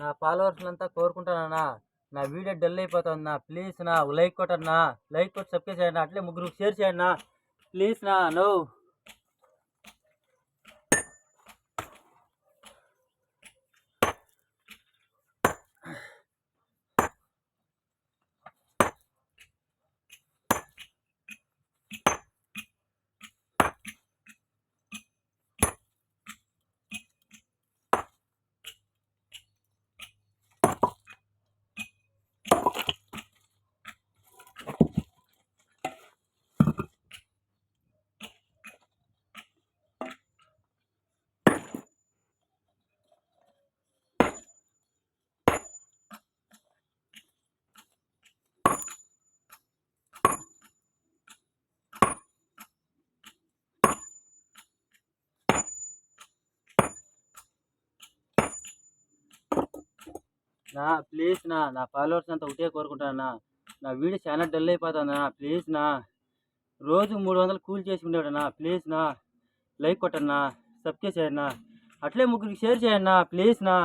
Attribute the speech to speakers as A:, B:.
A: నా ఫాలోవర్స్ అంతా కోరుకుంటానన్నా, నా వీడియో డల్ అయిపోతుందన్నా, ప్లీజ్ నా లైక్ కొట్టన్నా, లైక్ కొట్టి సబ్స్క్రైబ్ చేయండి, అట్లే ముగ్గురు షేర్ చేయండి ప్లీజ్ నా. నో నా ప్లీజ్ నా ఫాలోవర్స్ అంతా ఒకటే కోరుకుంటానన్నా, నా వీడియో చాలా డల్ అయిపోతుందన్నా, ప్లీజ్ నా. రోజు 300 కూలి చేసి ఉండేవాడన్నా, ప్లీజ్ నా లైక్ కొట్టన్నా, సబ్స్క్రైబ్ చేయన్నా, అట్లే ముగ్గురికి షేర్ చేయన్నా ప్లీజ్ నా.